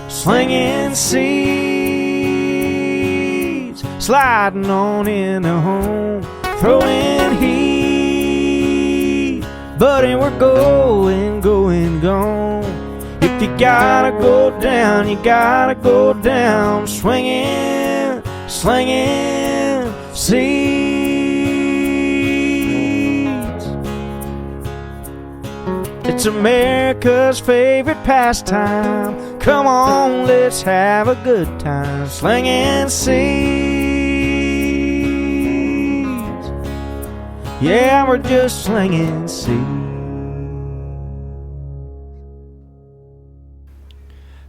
Slinging seeds, sliding on into home, throwing heat, buddy, we're going, gone. If you gotta go down, you gotta go down, swinging, slinging seeds. It's America's favorite pastime. Come on, let's have a good time, slinging seeds. Yeah, we're just slinging seeds.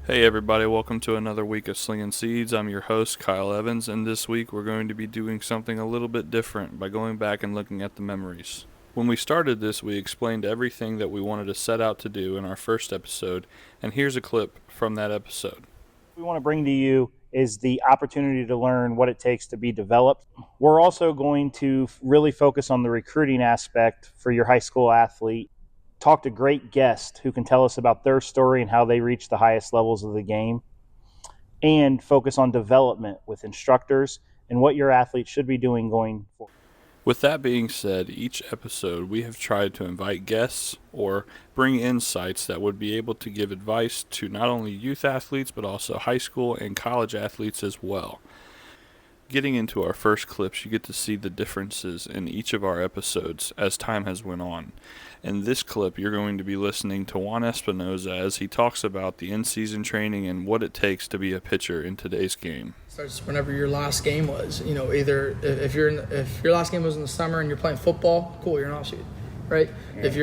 Hey everybody, welcome to another week of Slingin' Seeds. I'm your host, Kyle Evans, and this week we're going to be doing something a little bit different by going back and looking at the memories. When we started this, we explained everything that we wanted to set out to do in our first episode, and here's a clip from that episode. What we want to bring to you is the opportunity to learn what it takes to be developed. We're also going to really focus on the recruiting aspect for your high school athlete. Talk to great guests who can tell us about their story and how they reach the highest levels of the game, and focus on development with instructors and what your athlete should be doing going forward. With that being said, each episode we have tried to invite guests or bring insights that would be able to give advice to not only youth athletes but also high school and college athletes as well. Getting into our first clips, you get to see the differences in each of our episodes as time has went on. In this clip, you're going to be listening to Juan Espinoza as he talks about the in-season training and what it takes to be a pitcher in today's game. Starts whenever your last game was. You know, either if your last game was in the summer and you're playing football, cool, you're in off season, right? Yeah. If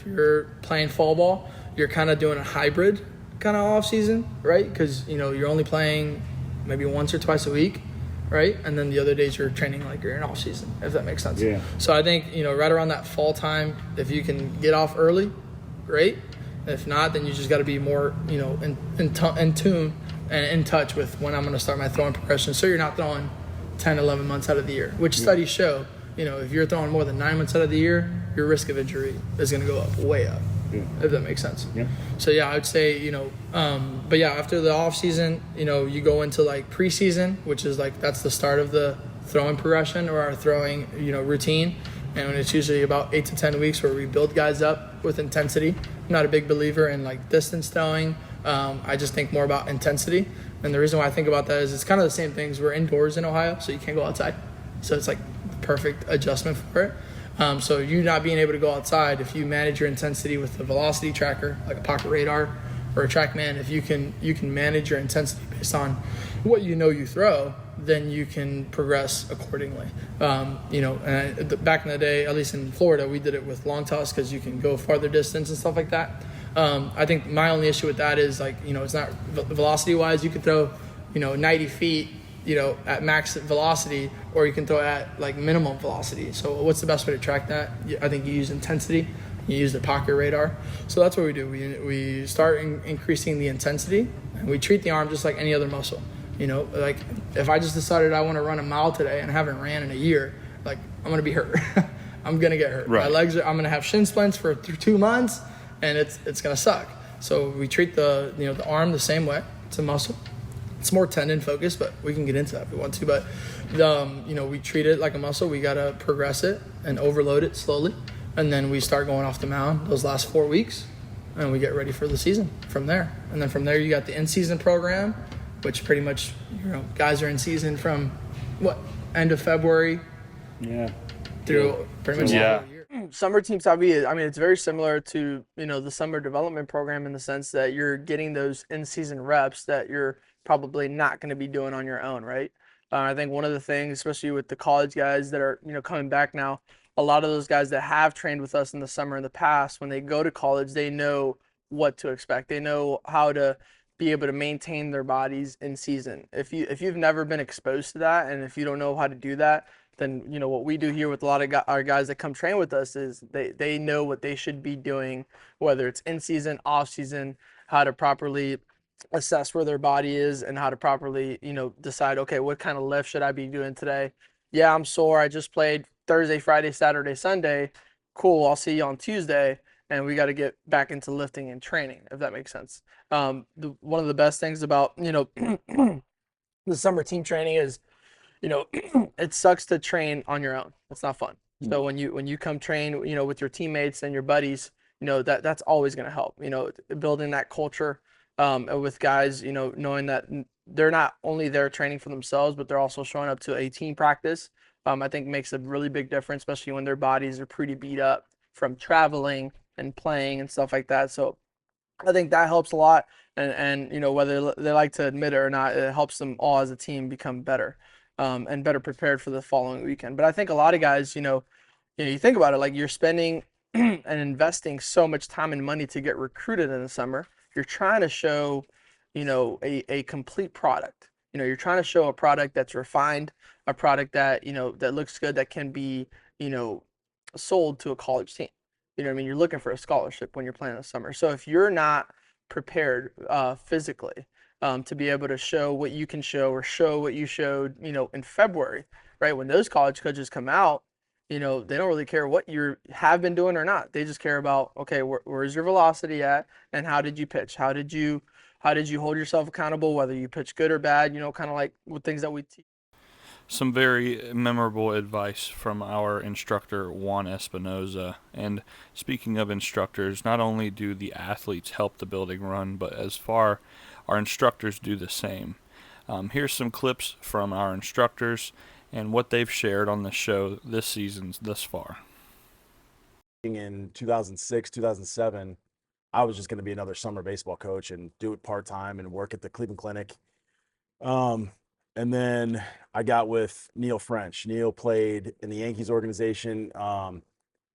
you're playing fall ball, you're kind of doing a hybrid kind of off season, right? Because you're only playing maybe once or twice a week, right? And then the other days you're training like you're in off season, if that makes sense. Yeah. So I think right around that fall time, if you can get off early, great. If not, then you just got to be more in tune and in touch with when I'm going to start my throwing progression, so you're not throwing 10, 11 months out of the year, which studies show, if you're throwing more than 9 months out of the year, your risk of injury is going to go up, way up, if that makes sense. Yeah. So, yeah, I would say, but, yeah, after the off season, you go into, like, preseason, which is, like, that's the start of the throwing progression or our throwing, routine. And it's usually about 8 to 10 weeks where we build guys up with intensity. I'm not a big believer in, like, distance throwing. I just think more about intensity. And the reason why I think about that is it's kind of the same things. We're indoors in Ohio, so you can't go outside. So it's like the perfect adjustment for it. So you not being able to go outside, if you manage your intensity with a velocity tracker, like a pocket radar or a TrackMan, if you can manage your intensity based on what you throw, then you can progress accordingly. And back in the day, at least in Florida, we did it with long toss because you can go farther distance and stuff like that. I think my only issue with that is it's not velocity wise. You can throw, 90 feet, at max velocity, or you can throw at like minimum velocity. So what's the best way to track that? I think you use intensity. You use the pocket radar. So that's what we do. We start increasing the intensity, and we treat the arm just like any other muscle. Like if I just decided I want to run a mile today and haven't ran in a year, like I'm going to be hurt. I'm going to get hurt. Right. My legs I'm going to have shin splints for 2 months. And it's going to suck. So we treat the arm the same way. It's a muscle. It's more tendon focused, but we can get into that if we want to. But we treat it like a muscle. We got to progress it and overload it slowly, and then we start going off the mound those last 4 weeks, and we get ready for the season from there. And then from there, you got the in-season program, which pretty much guys are in season from end of February, through pretty much the year. Summer Team Sabi, it's very similar to, the summer development program in the sense that you're getting those in-season reps that you're probably not going to be doing on your own, right? I think one of the things, especially with the college guys that are, coming back now, a lot of those guys that have trained with us in the summer in the past, when they go to college, they know what to expect. They know how to be able to maintain their bodies in season. If you've never been exposed to that, and if you don't know how to do that, then what we do here with a lot of our guys that come train with us is they know what they should be doing, whether it's in season, off season, how to properly assess where their body is and how to properly decide, okay, what kind of lift should I be doing today? Yeah, I'm sore. I just played Thursday, Friday, Saturday, Sunday. cool, I'll see you on Tuesday, and we got to get back into lifting and training, if that makes sense. One of the best things about, the summer team training is, you know, it sucks to train on your own. It's not fun. So when you come train, with your teammates and your buddies, that's always going to help. Building that culture with guys, knowing that they're not only there training for themselves, but they're also showing up to a team practice. I think makes a really big difference, especially when their bodies are pretty beat up from traveling and playing and stuff like that. So I think that helps a lot, and whether they like to admit it or not, it helps them all as a team become better, and better prepared for the following weekend. But I think a lot of guys, you think about it, like you're spending and investing so much time and money to get recruited in the summer. You're trying to show, a complete product. You're trying to show a product that's refined, a product that that looks good, that can be you know sold to a college team. You know what I mean? You're looking for a scholarship when you're playing in the summer. So if you're not prepared physically to be able to show what you can show, or show what you showed, in February, right? When those college coaches come out, they don't really care what you have been doing or not. They just care about, okay, where's your velocity at, and how did you pitch? How did you hold yourself accountable, whether you pitch good or bad? Kind of like with things that we teach. Some very memorable advice from our instructor, Juan Espinoza. And speaking of instructors, not only do the athletes help the building run, but our instructors do the same. Here's some clips from our instructors and what they've shared on the show this season thus far. In 2006, 2007, I was just going to be another summer baseball coach and do it part-time and work at the Cleveland Clinic. And then I got with Neil French. Neil played in the Yankees organization.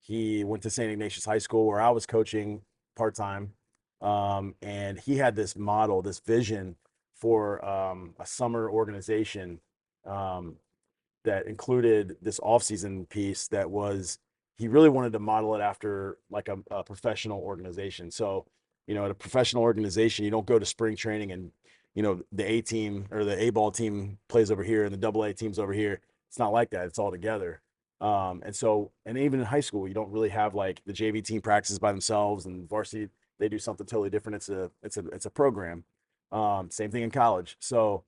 He went to St. Ignatius High School, where I was coaching part-time. And he had this model, this vision for a summer organization that included this off-season piece that was, he really wanted to model it after like a professional organization. So, at a professional organization, you don't go to spring training and, the A team or the A ball team plays over here and the double A team's over here. It's not like that. It's all together. And even in high school, you don't really have like the JV team practices by themselves, and varsity, they do something totally different. It's a program. Same thing in college. So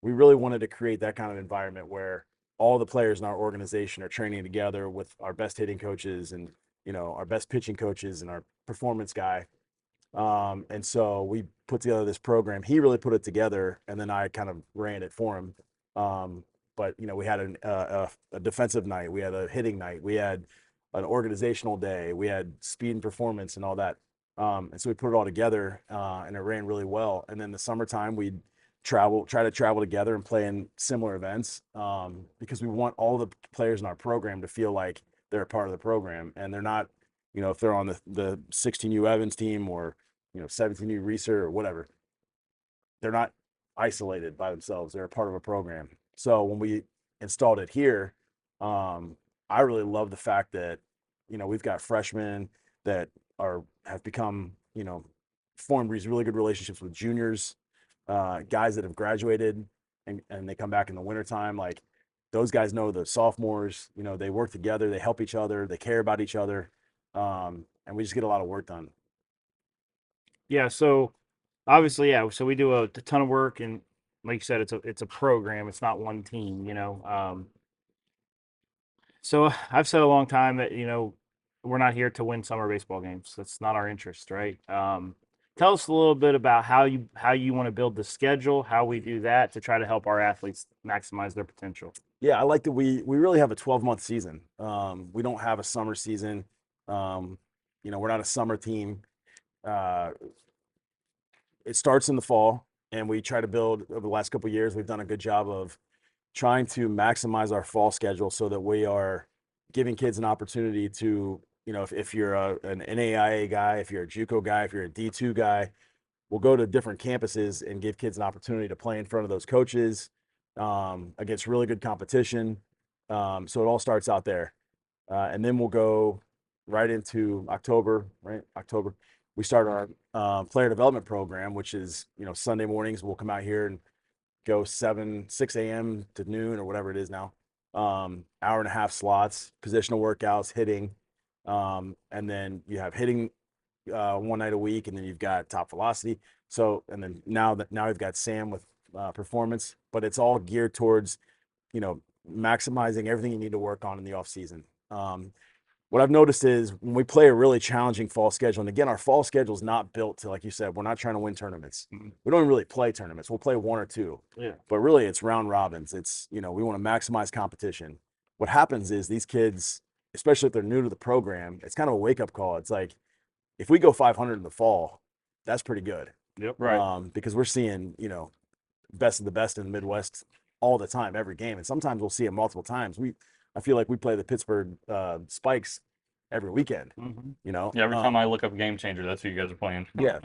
we really wanted to create that kind of environment where all the players in our organization are training together with our best hitting coaches and, our best pitching coaches and our performance guy. And so we put together this program. He really put it together, and then I kind of ran it for him. But we had a defensive night, we had a hitting night, we had an organizational day, we had speed and performance and all that. And so we put it all together, and it ran really well. And then the summertime, we'd try to travel together and play in similar events, because we want all the players in our program to feel like they're a part of the program, and they're not, if they're on the 16U Evans team, or 17U Reeser or whatever, they're not isolated by themselves. They're a part of a program. So when we installed it here, I really love the fact that, we've got freshmen that have become, formed these really good relationships with juniors, guys that have graduated and they come back in the wintertime. Like, those guys know the sophomores, they work together, they help each other, they care about each other. And we just get a lot of work done. Yeah, so obviously, yeah, so we do a ton of work, and like you said, it's a program. It's not one team, So I've said a long time that, we're not here to win summer baseball games. That's not our interest, right? Tell us a little bit about how you want to build the schedule, how we do that to try to help our athletes maximize their potential. Yeah, I like that we really have a 12-month season. We don't have a summer season. We're not a summer team. It starts in the fall, and we try to build. Over the last couple of years, we've done a good job of trying to maximize our fall schedule so that we are giving kids an opportunity to, if you're an NAIA guy, if you're a JUCO guy, if you're a D2 guy, we'll go to different campuses and give kids an opportunity to play in front of those coaches, against really good competition. So it all starts out there. And then we'll go right into October, right? October, we start our player development program, which is, Sunday mornings, we'll come out here and go 6 a.m. to noon or whatever it is now. Hour and a half slots, positional workouts, hitting. And then you have hitting one night a week, and then you've got top velocity. So, and then now you've got Sam with performance, but it's all geared towards, maximizing everything you need to work on in the off season. What I've noticed is when we play a really challenging fall schedule, and again, our fall schedule is not built to, like you said, we're not trying to win tournaments. We don't really play tournaments. We'll play one or two. Yeah. But really, it's round robins. It's, we want to maximize competition. What happens is these kids, especially if they're new to the program, it's kind of a wake up call. It's like, if we go 500 in the fall, that's pretty good. Yep. Right. Because we're seeing, best of the best in the Midwest all the time, every game. And sometimes we'll see it multiple times. I feel like we play the Pittsburgh Spikes every weekend, Yeah, every time I look up Game Changer, that's who you guys are playing. Yeah.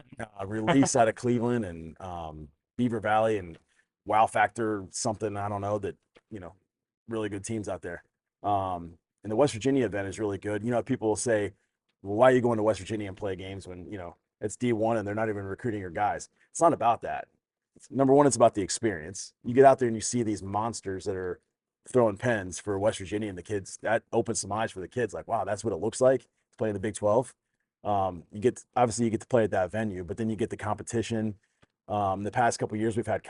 Release out of Cleveland and Beaver Valley and Wow Factor, something, I don't know, that, really good teams out there. And the West Virginia event is really good. People will say, well, why are you going to West Virginia and play games when, it's D1 and they're not even recruiting your guys? It's not about that. Number one, it's about the experience. You get out there and you see these monsters that are throwing pens for West Virginia, and the kids, that opens some eyes for the kids. Like, wow, that's what it looks like to play in the Big 12. You get to play at that venue, but then you get the competition. The past couple of years, we've had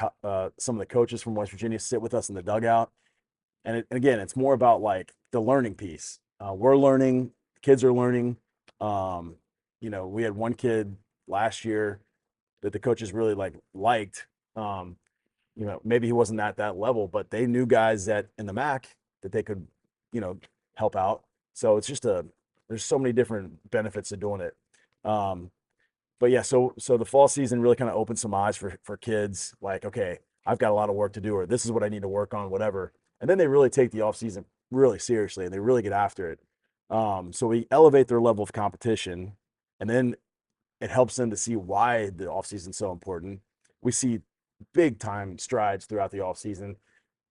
some of the coaches from West Virginia sit with us in the dugout, and again, it's more about like the learning piece. We're learning, kids are learning. We had one kid last year that the coaches really liked. Maybe he wasn't at that level, but they knew guys that in the MAC that they could, help out. So it's just there's so many different benefits to doing it. But yeah, so the fall season really kind of opened some eyes for kids. Like, okay, I've got a lot of work to do, or this is what I need to work on, whatever. And then they really take the off season really seriously, and they really get after it. So we elevate their level of competition, and then it helps them to see why the off season is so important. We see big time strides throughout the off season.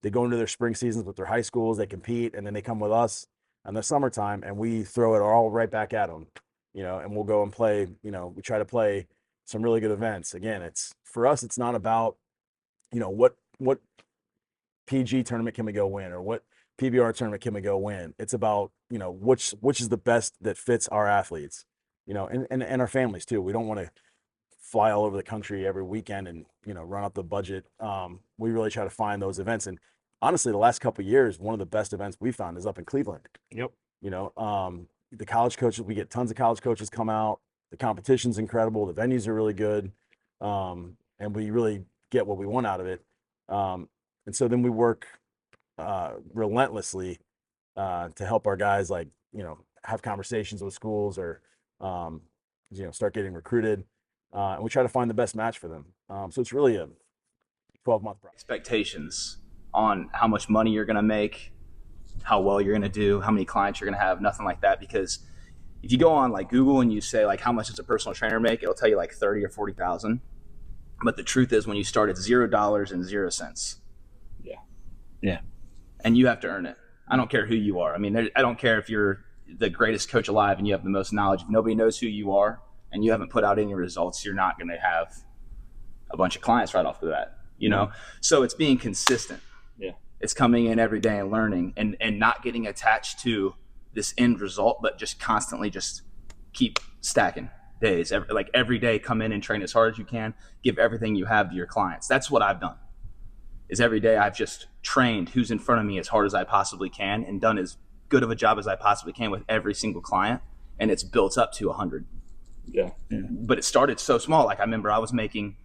They go into their spring seasons with their high schools, they compete, and then they come with us in the summertime, and we throw it all right back at them, and we'll go and play, we try to play some really good events. Again, for us, it's not about, what PG tournament can we go win, or what PBR tournament can we go win. It's about, which is the best that fits our athletes, and our families too. We don't want to fly all over the country every weekend and, run up the budget. We really try to find those events. And honestly, the last couple of years, one of the best events we found is up in Cleveland. Yep. The college coaches, we get tons of college coaches come out. The competition's incredible. The venues are really good. And we really get what we want out of it. And so then we work relentlessly to help our guys, have conversations with schools or, start getting recruited. And we try to find the best match for them. So it's really a 12-month process. Expectations on how much money you're going to make, how well you're going to do, how many clients you're going to have, nothing like that. Because if you go on Google and you say how much does a personal trainer make, it'll tell you 30 or 40,000. But the truth is, when you start at $0 and 0 cents. Yeah. And you have to earn it. I don't care who you are. I mean, I don't care if you're the greatest coach alive and you have the most knowledge. If nobody knows who you are and you haven't put out any results, you're not going to have a bunch of clients right off the bat, So it's being consistent. Yeah. It's coming in every day and learning and not getting attached to this end result, but just constantly just keep stacking days. Every day, come in and train as hard as you can, give everything you have to your clients. That's what I've done. Is every day I've just trained who's in front of me as hard as I possibly can and done as good of a job as I possibly can with every single client. And it's built up to 100. Yeah. But it started so small. I remember I was making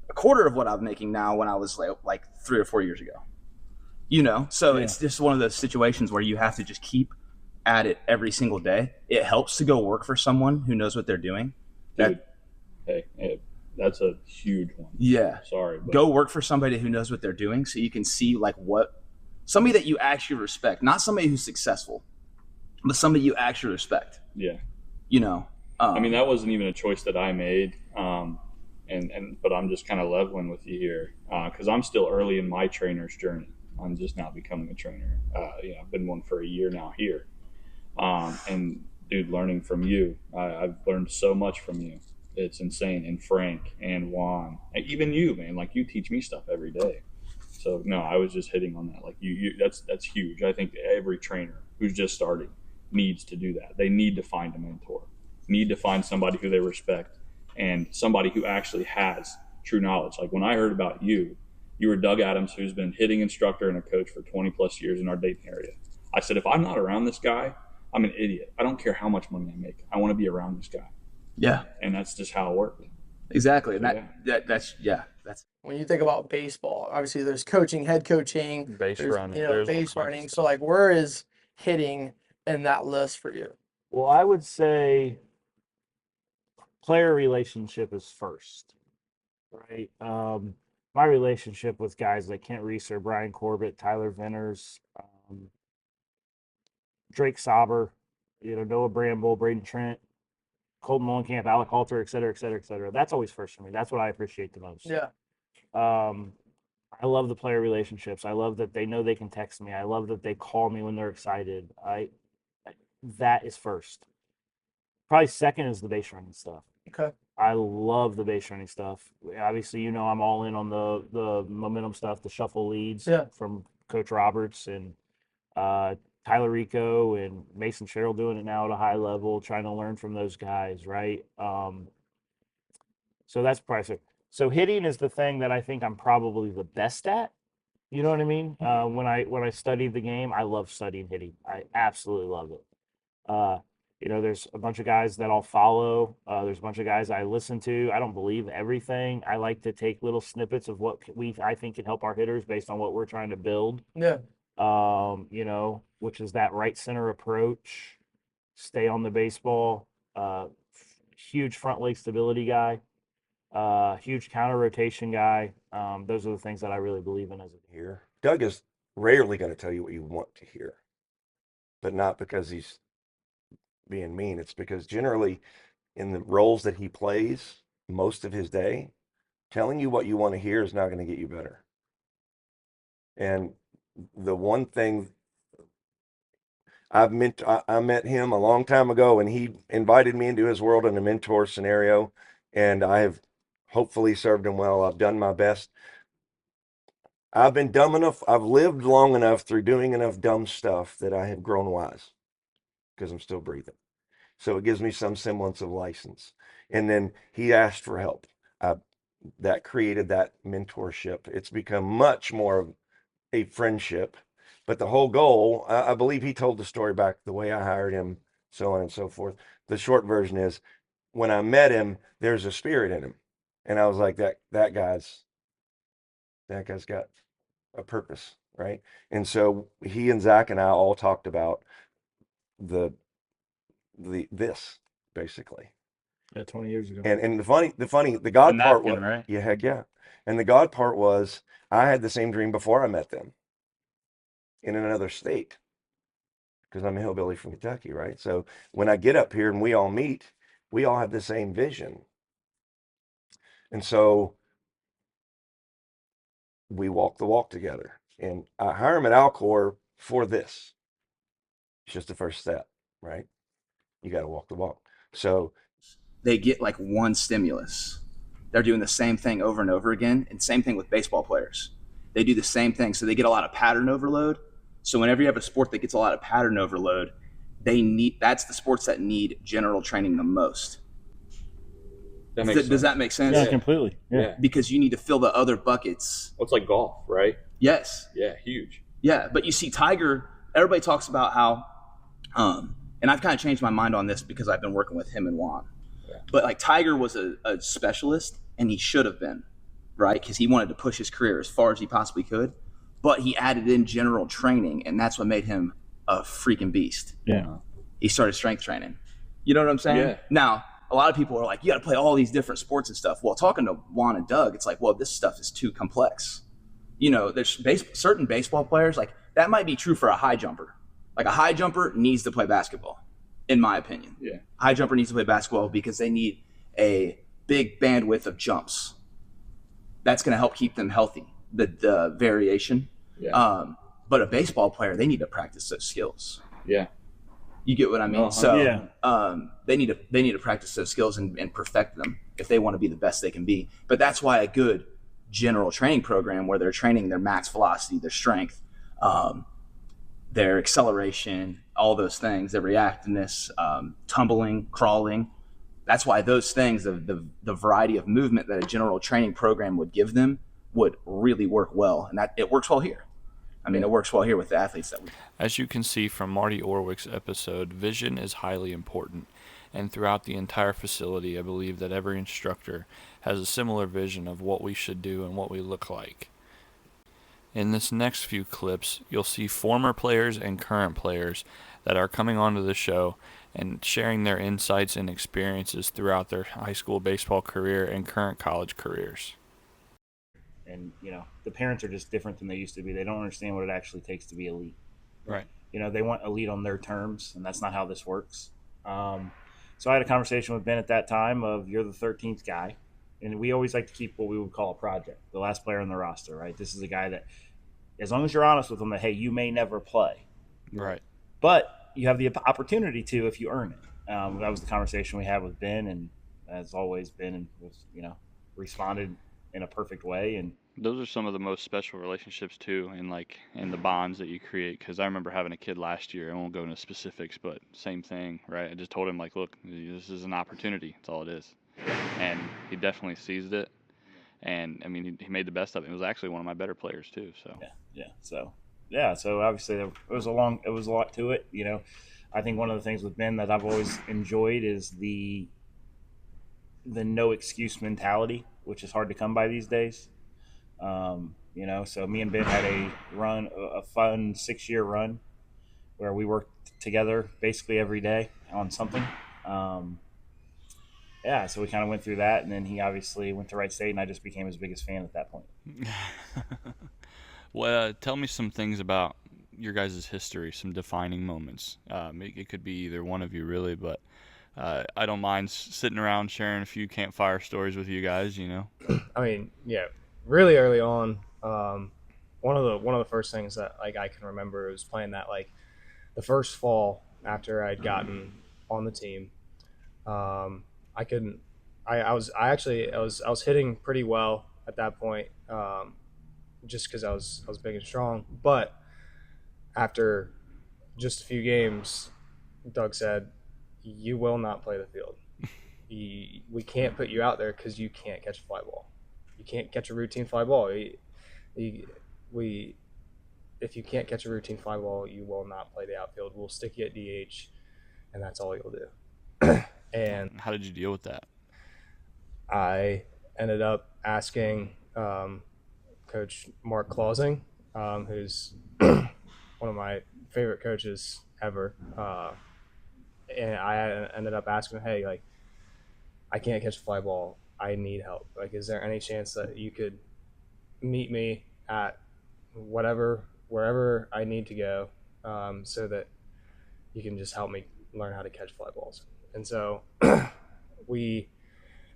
a quarter of what I'm making now when I was like 3 or 4 years ago, So It's just one of those situations where you have to just keep at it every single day. It helps to go work for someone who knows what they're doing. Dude, hey, that's a huge one. Yeah. Sorry. But go work for somebody who knows what they're doing so you can see somebody that you actually respect, not somebody who's successful, but somebody you actually respect. Yeah. I mean, that wasn't even a choice that I made. But I'm just kind of leveling with you here because I'm still early in my trainer's journey. I'm just now becoming a trainer. I've been one for a year now here. And dude, learning from you, I've learned so much from you. It's insane. And Frank and Juan, and even you, man, you teach me stuff every day. So no, I was just hitting on that. You that's huge. I think every trainer who's just starting needs to do that. They need to find a mentor, need to find somebody who they respect, and somebody who actually has true knowledge. Like when I heard about you were Doug Adams, who's been hitting instructor and a coach for 20 plus years in our Dayton area. I said, if I'm not around this guy, I'm an idiot. I don't care how much money I make. I want to be around this guy. Yeah. And that's just how it worked. Exactly. And that's When you think about baseball, obviously there's coaching, head coaching, Base there's, running. you know, There's all base kinds of running. stuff. So like, where is hitting in that list for you? Well, I would say player relationship is first, right? My relationship with guys like Kent Reeser, Brian Corbett, Tyler Venners, Drake Sauber, Noah Bramble, Braden Trent, Colton Molenkamp, Alec Halter, et cetera, et cetera, et cetera. That's always first for me. That's what I appreciate the most. Yeah. I love the player relationships. I love that they know they can text me. I love that they call me when they're excited. That is first. Probably second is the base running stuff. Okay. I love the base running stuff. Obviously, I'm all in on the momentum stuff, the shuffle leads from Coach Roberts and Tyler Rico and Mason Sherrill doing it now at a high level, trying to learn from those guys, right? So that's probably so hitting is the thing that I think I'm probably the best at. You know what I mean? When I studied the game, I love studying hitting. I absolutely love it. There's a bunch of guys that I'll follow. There's a bunch of guys I listen to. I don't believe everything. I like to take little snippets of what I think can help our hitters based on what we're trying to build. Yeah. Which is that right center approach, stay on the baseball, huge front leg stability guy, huge counter rotation guy. Those are the things that I really believe in as a here. Doug is rarely going to tell you what you want to hear, but not because he's being mean. It's because generally in the roles that he plays most of his day, telling you what you want to hear is not going to get you better. And the one thing I met him a long time ago, and he invited me into his world in a mentor scenario, and I have hopefully served him well. I've done my best. I've been dumb enough. I've lived long enough through doing enough dumb stuff that I have grown wise because I'm still breathing. So it gives me some semblance of license. And then he asked for help. That created that mentorship. It's become much more of a friendship. But the whole goal, I believe he told the story back the way I hired him, so on and so forth. The short version is, when I met him, there's a spirit in him. And I was like, that guy's got a purpose, right? And so he and Zach and I all talked about this basically. Yeah, 20 years ago. And the God part was, right? yeah, heck yeah. And the God part was, I had the same dream before I met them in another state, because I'm a hillbilly from Kentucky, right? So when I get up here and we all meet, we all have the same vision. And so we walk the walk together. And I hire him at Alcor for this. It's just the first step, right? You got to walk the walk. So they get like one stimulus. They're doing the same thing over and over again. And same thing with baseball players. They do the same thing. So they get a lot of pattern overload. So whenever you have a sport that gets a lot of pattern overload, that's the sports that need general training the most. Does that make sense? Yeah, completely. Yeah. Because you need to fill the other buckets. Well, it's like golf, right? Yes. Yeah, huge. Yeah, but you see Tiger, everybody talks about how, and I've kind of changed my mind on this because I've been working with him and Juan. Yeah. But like Tiger was a specialist, and he should have been, right? Because he wanted to push his career as far as he possibly could. But he added in general training, and that's what made him a freaking beast. Yeah. He started strength training. You know what I'm saying? Yeah. Now, a lot of people are like, you got to play all these different sports and stuff. Well, talking to Juan and Doug, it's like, well, this stuff is too complex. There's certain baseball players, like that might be true for a high jumper. Like a high jumper needs to play basketball, in my opinion. Yeah. High jumper needs to play basketball because they need a big bandwidth of jumps. That's going to help keep them healthy, the variation. Yeah. But a baseball player, they need to practice those skills. Yeah. You get what I mean? Uh-huh. So Yeah. they need to practice those skills and perfect them if they want to be the best they can be. But that's why a good general training program where they're training their max velocity, their strength, their acceleration, all those things, the reactiveness, tumbling, crawling. That's why those things, the variety of movement that a general training program would give them would really work well. And that it works well here. I mean, it works well here with the athletes that we. As you can see from Marty Orwick's episode, vision is highly important. And throughout the entire facility, I believe that every instructor has a similar vision of what we should do and what we look like. In this next few clips, you'll see former players and current players that are coming onto the show and sharing their insights and experiences throughout their high school baseball career and current college careers. And, the parents are just different than they used to be. They don't understand what it actually takes to be elite. Right. They want elite on their terms, and that's not how this works. So I had a conversation with Ben at that time of, you're the 13th guy. And we always like to keep what we would call a project, the last player on the roster, right? This is a guy that, as long as you're honest with him, that, hey, you may never play. Right. But you have the opportunity to if you earn it. That was the conversation we had with Ben, and as always, Ben was, responded in a perfect way. And those are some of the most special relationships too, in the bonds that you create. Because I remember having a kid last year. I won't go into specifics, but same thing, right? I just told him, look, this is an opportunity. That's all it is. And he definitely seized it. And I mean, he made the best of it. He was actually one of my better players too. So So obviously it was a lot to it. I think one of the things with Ben that I've always enjoyed is the no excuse mentality, which is hard to come by these days. So me and Ben had a fun 6-year run where we worked together basically every day on something. So we kind of went through that, and then he obviously went to Wright State, and I just became his biggest fan at that point. Well, tell me some things about your guys' history, some defining moments. It could be either one of you, really, but I don't mind sitting around sharing a few campfire stories with you guys. I mean, really early on, one of the first things that I can remember was playing that the first fall after I'd gotten on the team. I was hitting pretty well at that point, just because I was big and strong. But after just a few games, Doug said, "You will not play the field. We can't put you out there because you can't catch a fly ball. You can't catch a routine fly ball. If you can't catch a routine fly ball, you will not play the outfield. We'll stick you at DH, and that's all you'll do." And how did you deal with that? I ended up asking Coach Mark Clausing, who's one of my favorite coaches ever, and I ended up asking him, "Hey, I can't catch a fly ball. I need help. Is there any chance that you could meet me at wherever I need to go, so that you can just help me learn how to catch fly balls?" And so we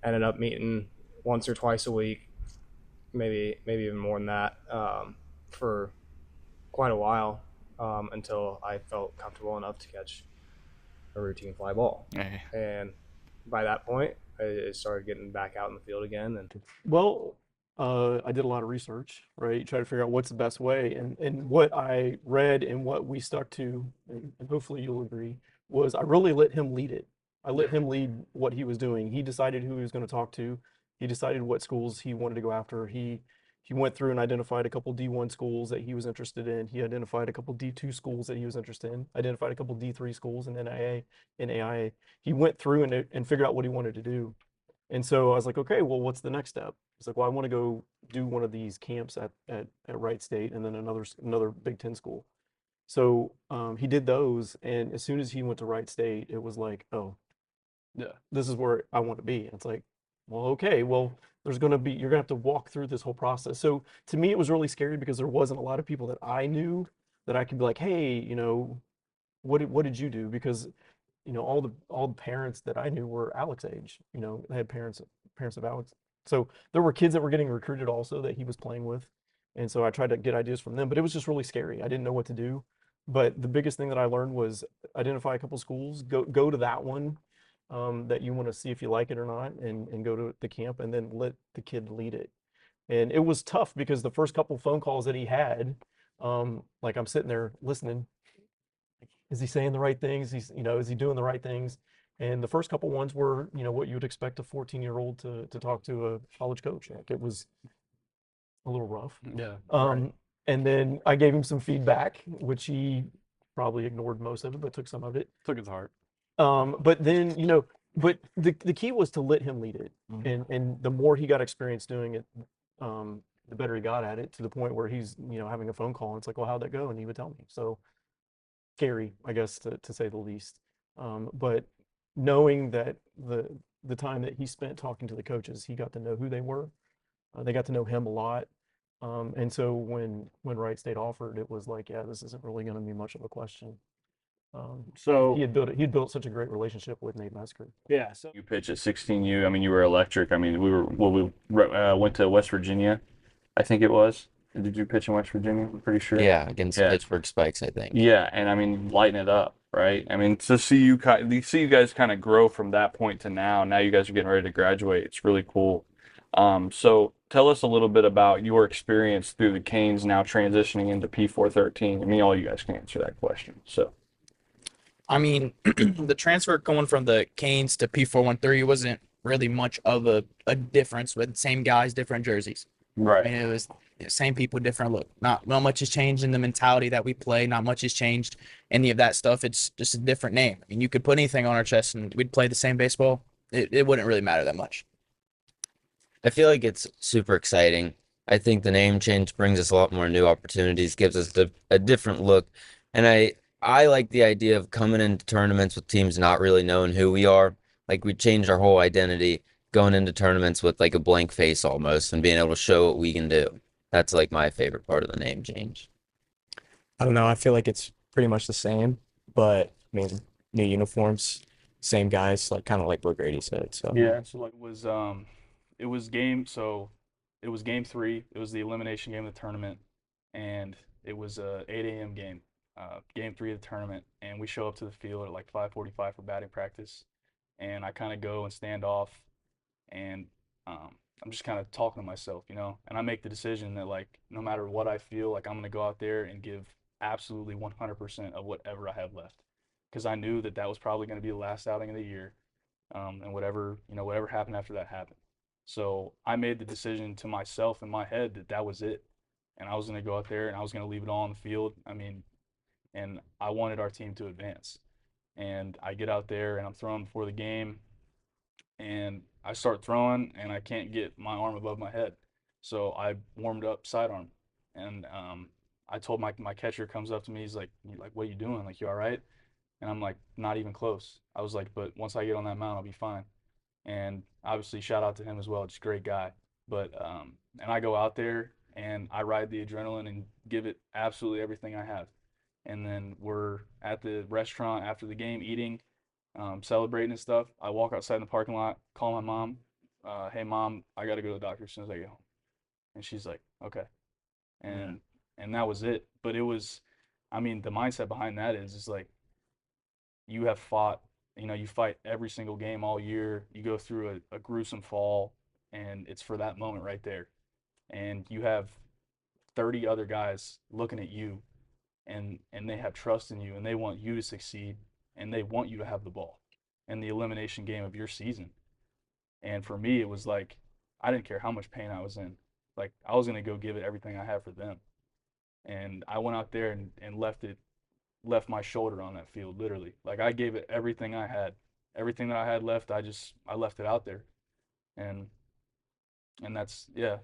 ended up meeting once or twice a week, maybe even more than that, for quite a while, until I felt comfortable enough to catch a routine fly ball. Hey. And by that point, I started getting back out in the field again. And Well, I did a lot of research, right? Try to figure out what's the best way. And what I read and what we stuck to, and hopefully you'll agree, was I really let him lead it. I let him lead what he was doing. He decided who he was going to talk to. He decided what schools he wanted to go after. He went through and identified a couple D1 schools that he was interested in. He identified a couple D2 schools that he was interested in. Identified a couple D3 schools in NIA, in AIA. He went through and figured out what he wanted to do. And so I was like, okay, well, what's the next step? He's like, well, I want to go do one of these camps at Wright State and then another Big Ten school. So he did those, and as soon as he went to Wright State, it was like, oh, yeah, this is where I want to be. And it's like, well, okay, well, you're gonna have to walk through this whole process. So to me, it was really scary because there wasn't a lot of people that I knew that I could be like, hey, what did you do? Because all the parents that I knew were Alex age. They had parents of Alex. So there were kids that were getting recruited also that he was playing with. And so I tried to get ideas from them, but it was just really scary. I didn't know what to do. But the biggest thing that I learned was identify a couple schools, go to that one that you want to see if you like it or not, and go to the camp, and then let the kid lead it. And it was tough because the first couple phone calls that he had, I'm sitting there listening, is he saying the right things? Is he doing the right things? And the first couple ones were, what you would expect a 14-year-old to talk to a college coach. Like, it was a little rough. Yeah. And then I gave him some feedback, which he probably ignored most of it, but took some of it. Took his heart. But then, but the key was to let him lead it. And the more he got experience doing it, the better he got at it, to the point where he's, having a phone call and it's like, well, how'd that go? And he would tell me. So scary, I guess, to say the least. But knowing that the time that he spent talking to the coaches, he got to know who they were. They got to know him a lot. And so when Wright State offered, it was like, yeah, this isn't really going to be much of a question. So he'd built such a great relationship with Nate Mesker. yeah, so You pitched at 16U. I mean, you were electric. I mean, we went to West Virginia, I think it was. Did you pitch in West Virginia? I'm pretty sure. Yeah, against Yeah. Pittsburgh Spikes, I think. Yeah, and I mean, lighting it up, right? I mean, to see you guys kind of grow from that point to now. Now you guys are getting ready to graduate. It's really cool. So tell us a little bit about your experience through the Canes, now transitioning into P413. I mean, all you guys can answer that question. So. I mean, the transfer going from the Canes to P413 wasn't really much of a difference, with same guys, different jerseys. Right. I mean, it was same people, different look. Not much has changed in the mentality that we play. Not much has changed any of that stuff. It's just a different name. I mean, you could put anything on our chest and we'd play the same baseball. It wouldn't really matter that much. I feel like it's super exciting. I think the name change brings us a lot more new opportunities, gives us a different look. And I like the idea of coming into tournaments with teams not really knowing who we are. Like, we changed our whole identity, going into tournaments with like a blank face almost, and being able to show what we can do. That's like my favorite part of the name change. I don't know. I feel like it's pretty much the same, but I mean, new uniforms, same guys, like kind of like what Grady said. So Yeah, so like it was game 3. It was the elimination game of the tournament, and it was a 8 a.m. game, game 3 of the tournament, and we show up to the field at like 5:45 for batting practice, and I kind of go and stand off, and I'm just kind of talking to myself, and I make the decision that, like, no matter what I feel, like, I'm gonna go out there and give absolutely 100% of whatever I have left, because I knew that was probably going to be the last outing of the year, and whatever happened after that happened. So I made the decision to myself in my head that was it, and I was going to go out there and I was going to leave it all on the field. I mean, and I wanted our team to advance. And I get out there and I'm throwing before the game, and I start throwing and I can't get my arm above my head. So I warmed up sidearm, and I told my catcher comes up to me, he's like, what are you doing? Like, you all right? And I'm like, not even close. I was like, but once I get on that mound, I'll be fine. And obviously, shout out to him as well, just a great guy. But and I go out there and I ride the adrenaline and give it absolutely everything I have. And then we're at the restaurant after the game eating, celebrating and stuff. I walk outside in the parking lot, call my mom. Hey, Mom, I got to go to the doctor as soon as I get home. And she's like, okay. And that was it. But it was, I mean, the mindset behind that is like, you have fought, you fight every single game all year. You go through a gruesome fall, and it's for that moment right there. And you have 30 other guys looking at you, and they have trust in you, and they want you to succeed, and they want you to have the ball in the elimination game of your season. And for me, it was like, I didn't care how much pain I was in. Like, I was going to go give it everything I had for them. And I went out there and left my shoulder on that field, literally. Like, I gave it everything I had. Everything that I had left, I left it out there. And that's yeah.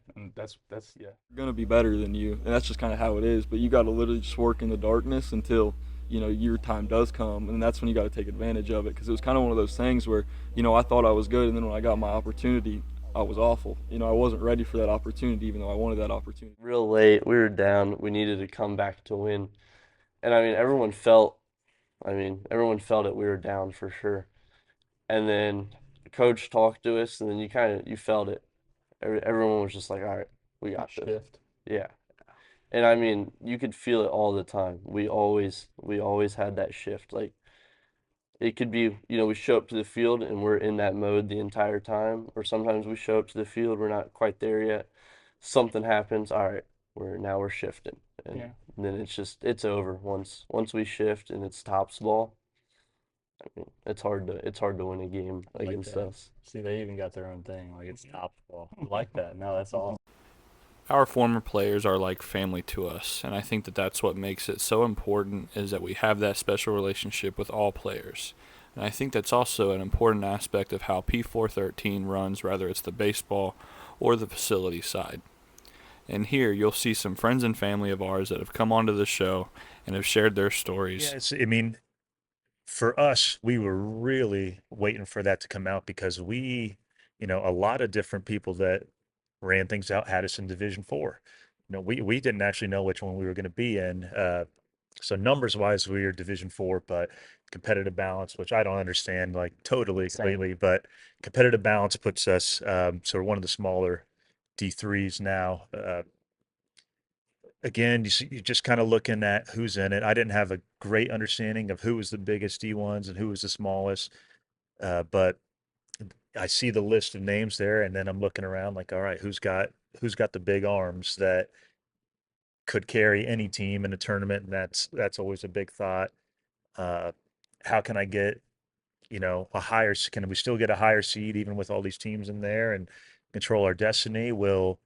Gonna be better than you, and that's just kind of how it is. But you got to literally just work in the darkness until your time does come, and that's when you got to take advantage of it. Because it was kind of one of those things where I thought I was good, and then when I got my opportunity, I was awful. I wasn't ready for that opportunity, even though I wanted that opportunity. Real late, we were down. We needed to come back to win, and everyone felt it. We were down for sure, and then the coach talked to us, and then you felt it. Everyone was just like, all right, we got this. Shift. Yeah. And you could feel it all the time. We always had that shift. Like, it could be, we show up to the field and we're in that mode the entire time, or sometimes we show up to the field, we're not quite there yet. Something happens, all right, we're shifting. And then it's over once we shift and it's tops ball. I mean, it's hard to win a game against that. us. See, they even got their own thing, like it's top ball. I like that. No, that's awesome. Our former players are like family to us, and I think that that's what makes it so important is that we have that special relationship with all players. And I think that's also an important aspect of how P413 runs, whether it's the baseball or the facility side. And here you'll see some friends and family of ours that have come onto the show and have shared their stories. Yeah, I mean, for us, we were really waiting for that to come out because a lot of different people that ran things out had us in Division 4. We didn't actually know which one we were going to be in. So numbers wise, we were Division 4, but competitive balance, which I don't understand like totally completely, but competitive balance puts us, so we're one of the smaller D3s now. Again, you're just kind of looking at who's in it. I didn't have a great understanding of who was the biggest D1s and who was the smallest, but I see the list of names there, and then I'm looking around like, all right, who's got the big arms that could carry any team in a tournament, and that's always a big thought. How can I get a higher? Can we still get a higher seed even with all these teams in there and control our destiny? Will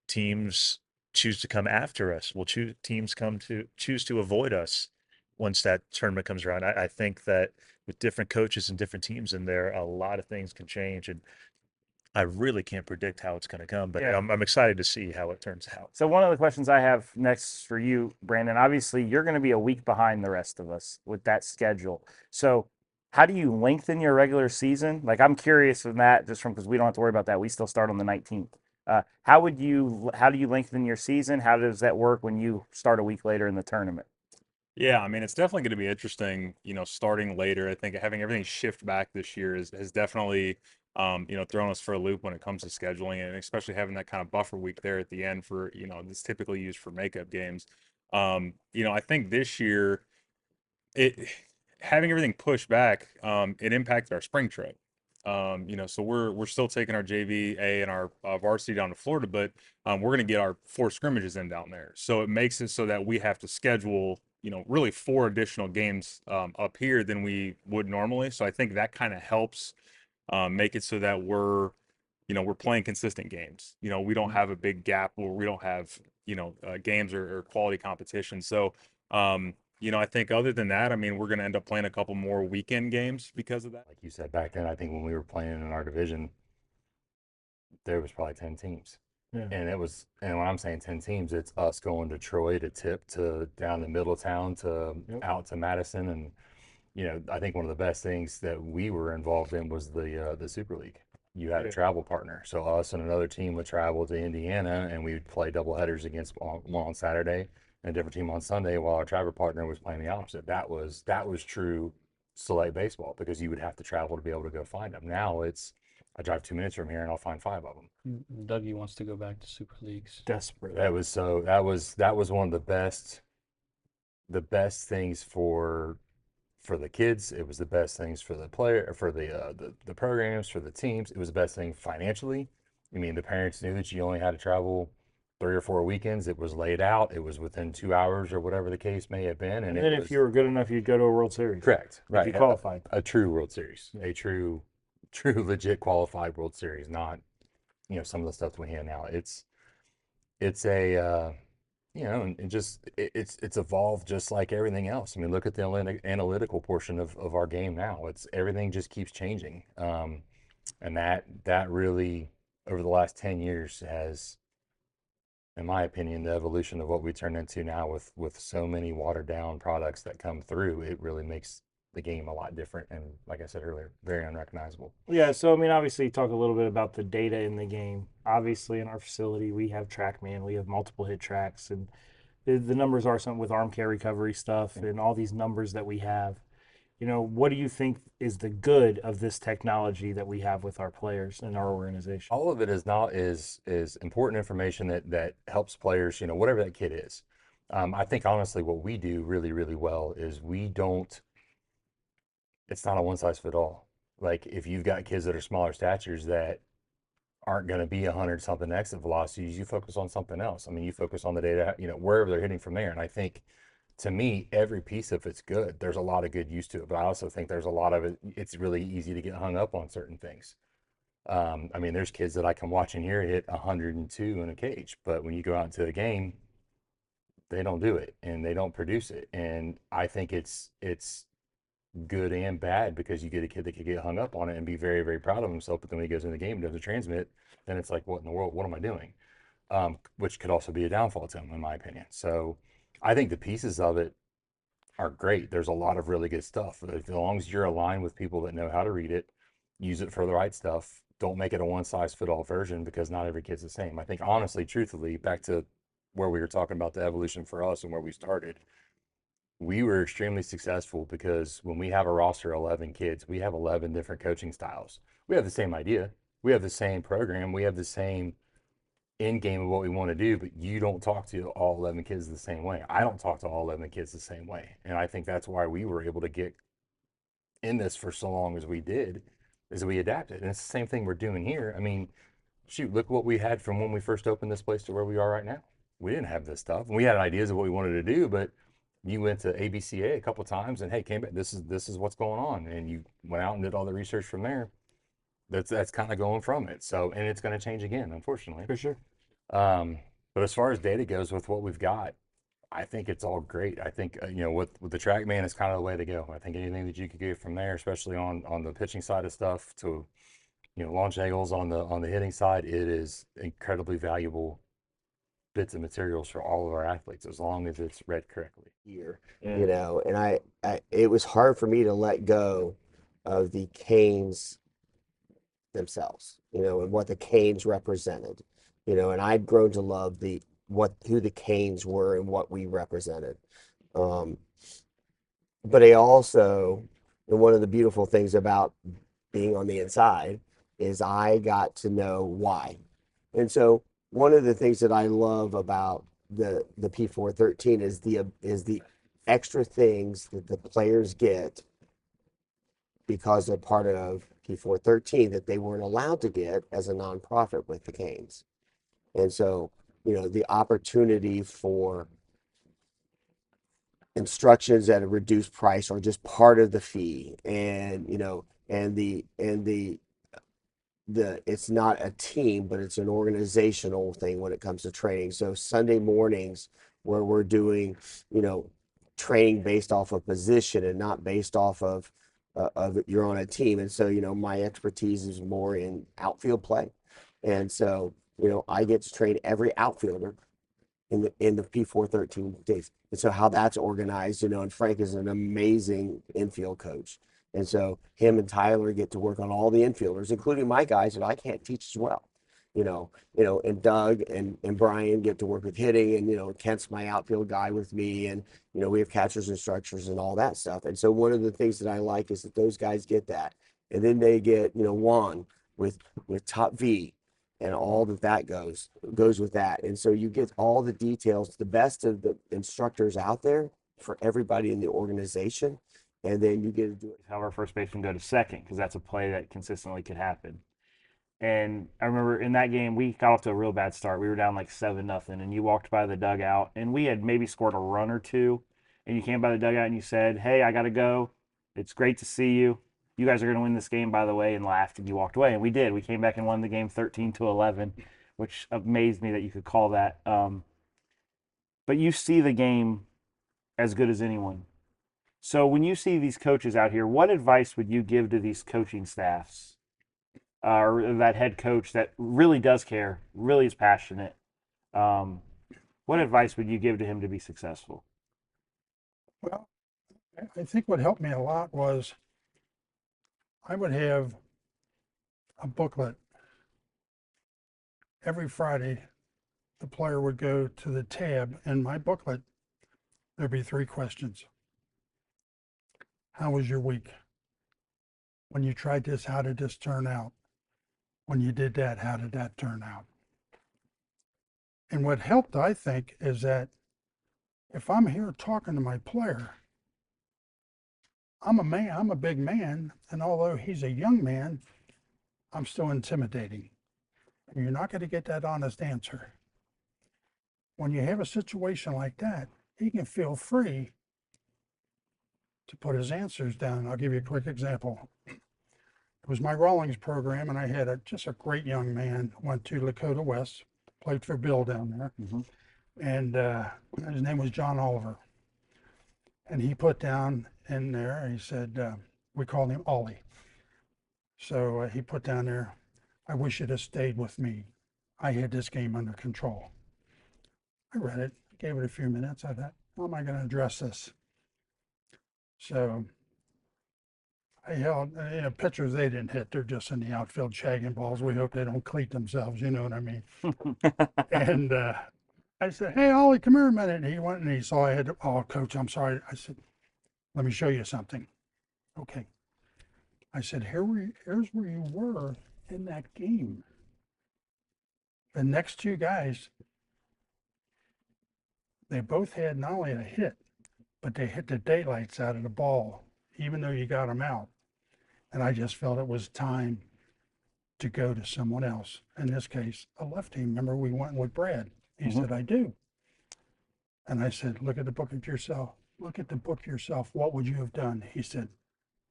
teams choose to come after us? Will teams choose to avoid us once that tournament comes around? I think that with different coaches and different teams in there, a lot of things can change, and I really can't predict how it's going to come, but Yeah. I'm excited to see how it turns out. So one of the questions I have next for you, Brandon, obviously you're going to be a week behind the rest of us with that schedule. So how do you lengthen your regular season? Like I'm curious from that, just from because we don't have to worry about that. We still start on the 19th. How do you lengthen your season? How does that work when you start a week later in the tournament? Yeah, I mean, it's definitely going to be interesting, starting later. I think having everything shift back this year has definitely, thrown us for a loop when it comes to scheduling, and especially having that kind of buffer week there at the end for, this typically used for makeup games. I think this year, it having everything pushed back, it impacted our spring trip. So we're still taking our JV and our varsity down to Florida, but we're going to get our 4 scrimmages in down there. So it makes it so that we have to schedule, really 4 additional games up here than we would normally. So I think that kind of helps make it so that we're playing consistent games. We don't have a big gap where we don't have, games or quality competition. So, I think other than that, I mean, we're going to end up playing a couple more weekend games because of that. Like you said back then, I think when we were playing in our division, there was probably 10 teams. Yeah. And when I'm saying 10 teams, it's us going to Troy to Tip to down to Middletown to out to Madison. And, I think one of the best things that we were involved in was the Super League. You had a travel partner. So us and another team would travel to Indiana and we would play double headers against one on Saturday and a different team on Sunday while our travel partner was playing the opposite. That was true select baseball because you would have to travel to be able to go find them. Now I drive 2 minutes from here and I'll find 5 of them. Dougie wants to go back to Super Leagues. Desperate. That was one of the best things for the kids. It was the best things for the player, for the programs, for the teams. It was the best thing financially. I mean, the parents knew that you only had to travel 3 or 4 weekends. It was laid out. It was within 2 hours or whatever the case may have been. And then if you were good enough, you'd go to a World Series. Correct. Right. If you qualified. A true World Series. A true legit qualified World Series, not, some of the stuff that we have now. It's a it's evolved just like everything else. I mean, look at the analytical portion of our game now. It's everything just keeps changing. And that really over the last 10 years has, in my opinion, the evolution of what we turn into now with so many watered down products that come through, it really makes the game a lot different and, like I said earlier, very unrecognizable. Yeah, so I mean, obviously, talk a little bit about the data in the game. Obviously, in our facility, we have TrackMan, we have multiple hit tracks, and the numbers are something with arm care recovery stuff and all these numbers that we have. What do you think is the good of this technology that we have with our players and our organization? All of it is important information that helps players, whatever that kid is. I think honestly, what we do really, really well is it's not a one size fit all. Like if you've got kids that are smaller statures that aren't going to be 100 something exit velocities. You focus on something else. I mean, you focus on the data, wherever they're hitting from there. And I think, to me, every piece of it's good. There's a lot of good use to it, but I also think there's a lot of it. It's really easy to get hung up on certain things. I mean, there's kids that I can watch in here hit 102 in a cage, but when you go out into a game, they don't do it and they don't produce it. And I think it's good and bad, because you get a kid that could get hung up on it and be very, very proud of himself, but then when he goes in the game and doesn't transmit, then it's like, what in the world? What am I doing? Which could also be a downfall to him, in my opinion. So I think the pieces of it are great. There's a lot of really good stuff. As long as you're aligned with people that know how to read it, use it for the right stuff. Don't make it a one size fit all version, because not every kid's the same. I think, honestly, truthfully, back to where we were talking about the evolution for us and where we started, we were extremely successful because when we have a roster of 11 kids, we have 11 different coaching styles. We have the same idea. We have the same program. We have the same end game of what we want to do, but you don't talk to all 11 kids the same way. I don't talk to all 11 kids the same way. And I think that's why we were able to get in this for so long as we did, is we adapted. And it's the same thing we're doing here. I mean, shoot, look what we had from when we first opened this place to where we are right now. We didn't have this stuff. We had ideas of what we wanted to do, but you went to ABCA a couple of times and, hey, came back, this is what's going on. And you went out and did all the research from there. That's kind of going from it. So, and it's going to change again, unfortunately. For sure. But as far as data goes with what we've got, I think it's all great. I think, with the TrackMan is kind of the way to go. I think anything that you could get from there, especially on the pitching side of stuff, to, launch angles on the hitting side, it is incredibly valuable bits of materials for all of our athletes, as long as it's read correctly. Year, Yeah. and I it was hard for me to let go of the canes themselves, and what the canes represented, and I'd grown to love who the canes were and what we represented. But I also, and one of the beautiful things about being on the inside is I got to know why. And so one of the things that I love about the P413 is the extra things that the players get because they're part of P413 that they weren't allowed to get as a nonprofit with the Canes. And so, the opportunity for instructions at a reduced price or just part of the fee, and it's not a team, but it's an organizational thing when it comes to training. So Sunday mornings where we're doing, training based off of position and not based off of you're on a team. And so, my expertise is more in outfield play. And so, I get to train every outfielder in the P413 days. And so how that's organized, and Frank is an amazing infield coach. And so him and Tyler get to work on all the infielders, including my guys that I can't teach as well. And Doug and Brian get to work with hitting, and Kent's my outfield guy with me, and we have catchers and structures and all that stuff. And so one of the things that I like is that those guys get that, and then they get Juan with Top V, and all that goes with that. And so you get all the details, the best of the instructors out there for everybody in the organization, and then you get to do it. Have our first baseman go to second, because that's a play that consistently could happen. And I remember in that game, we got off to a real bad start. We were down like 7-0, and you walked by the dugout, and we had maybe scored a run or two, and you came by the dugout and you said, "Hey, I got to go. It's great to see you. You guys are going to win this game, by the way," and laughed, and you walked away. And we did. We came back and won the game 13-11, which amazed me that you could call that. But you see the game as good as anyone. So when you see these coaches out here, what advice would you give to these coaching staffs? Or that head coach that really does care, really is passionate. What advice would you give to him to be successful? Well, I think what helped me a lot was I would have a booklet. Every Friday, the player would go to the tab in my booklet. There'd be 3 questions. How was your week? When you tried this, how did this turn out? When you did that, how did that turn out? And what helped, I think, is that if I'm here talking to my player, I'm a man, I'm a big man, and although he's a young man, I'm still intimidating. and you're not going to get that honest answer. When you have a situation like that, he can feel free to put his answers down. I'll give you a quick example. It was my Rawlings program, and I had just a great young man, went to Lakota West, played for Bill down there, and his name was John Oliver. And he put down in there, he said, we called him Ollie. So he put down there, I wish you'd have stayed with me. I had this game under control. I read it, gave it a few minutes. I thought, how am I going to address this? So I held, pitchers they didn't hit. They're just in the outfield shagging balls. We hope they don't cleat themselves, you know what I mean? And I said, hey, Ollie, come here a minute. And he went and he saw I had, oh, coach, I'm sorry. I said, let me show you something. Okay. I said, here's where you were in that game. The next two guys, they both had not only a hit, but they hit the daylights out of the ball, even though you got them out. And I just felt it was time to go to someone else. In this case, a lefty. Remember, we went with Brad. He said, I do. And I said, look at the book of yourself. Look at the book yourself. What would you have done? He said,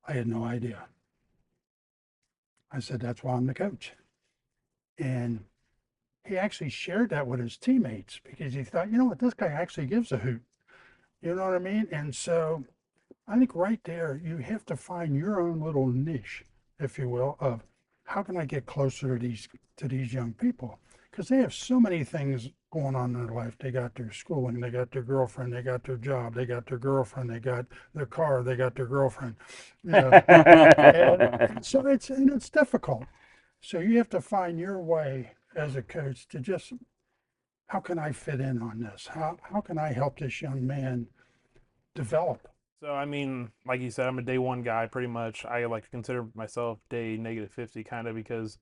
I had no idea. I said, that's why I'm the coach. And he actually shared that with his teammates because he thought, you know what, this guy actually gives a hoot. You know what I mean? And so I think right there, you have to find your own little niche, if you will, of how can I get closer to these young people? Because they have so many things going on in their life. They got their schooling, they got their girlfriend, they got their job, they got their girlfriend, they got their car, they got their girlfriend. You know? and so it's difficult. So you have to find your way as a coach to just, how can I fit in on this? How can I help this young man develop? So, I mean, like you said, I'm a day one guy pretty much. I like to consider myself day -50 kind of because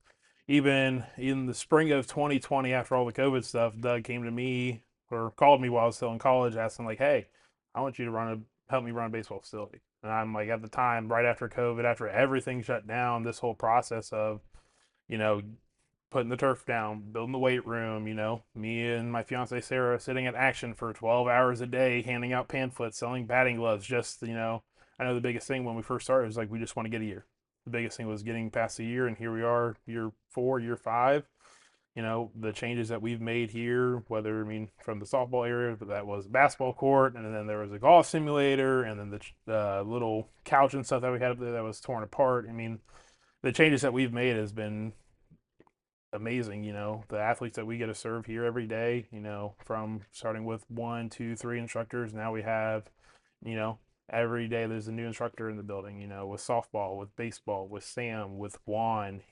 even in the spring of 2020, after all the COVID stuff, Doug came to me or called me while I was still in college, asking like, hey, I want you to help me run a baseball facility. And I'm like, at the time, right after COVID, after everything shut down, this whole process of, putting the turf down, building the weight room, me and my fiance Sarah sitting at Action for 12 hours a day, handing out pamphlets, selling batting gloves. Just, I know the biggest thing when we first started was like, we just want to get a year. The biggest thing was getting past a year, and here we are, year 4, year 5. The changes that we've made here, whether, from the softball area, but that was a basketball court, and then there was a golf simulator, and then the little couch and stuff that we had up there that was torn apart. The changes that we've made has been amazing. The athletes that we get to serve here every day, from starting with 1, 2, 3 instructors. Now we have, every day there's a new instructor in the building, with softball, with baseball, with Sam, with Juan.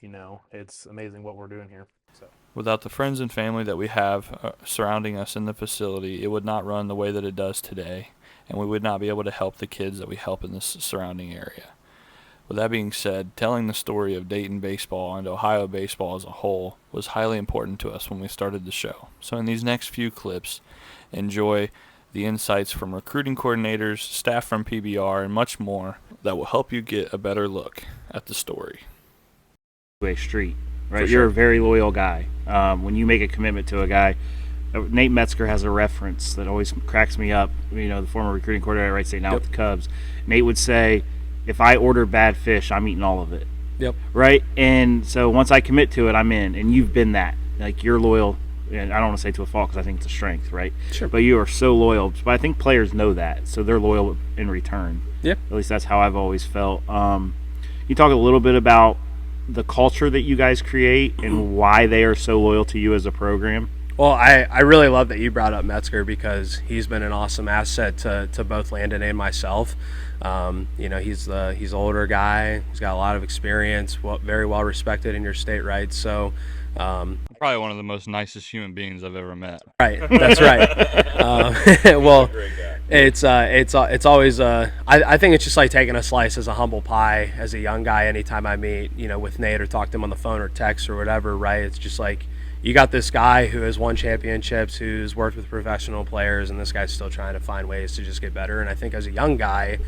It's amazing what we're doing here. So without the friends and family that we have surrounding us in the facility, it would not run the way that it does today, and we would not be able to help the kids that we help in this surrounding area. With that being said, telling the story of Dayton baseball and Ohio baseball as a whole was highly important to us when we started the show. So in these next few clips, enjoy the insights from recruiting coordinators, staff from PBR, and much more that will help you get a better look at the story. A street, right? For You're sure. a very loyal guy. When you make a commitment to a guy, Nate Metzger has a reference that always cracks me up. The former recruiting coordinator at Wright State, now with the Cubs. Nate would say, if I order bad fish, I'm eating all of it. Yep. Right? And so once I commit to it, I'm in. And you've been that. Like, you're loyal. And I don't want to say to a fault because I think it's a strength, right? Sure. But you are so loyal. But I think players know that. So they're loyal in return. Yeah. At least that's how I've always felt. You talk a little bit about the culture that you guys create and why they are so loyal to you as a program. Well, I really love that you brought up Metzger because he's been an awesome asset to both Landon and myself. He's an older guy. He's got a lot of experience, very well respected in your state, right? So, probably one of the most nicest human beings I've ever met. Right, that's right. Well, it's always I think it's just like taking a slice as a humble pie as a young guy. Anytime I meet with Nate or talk to him on the phone or text or whatever, right? It's just like you got this guy who has won championships, who's worked with professional players, and this guy's still trying to find ways to just get better. And I think as a young guy,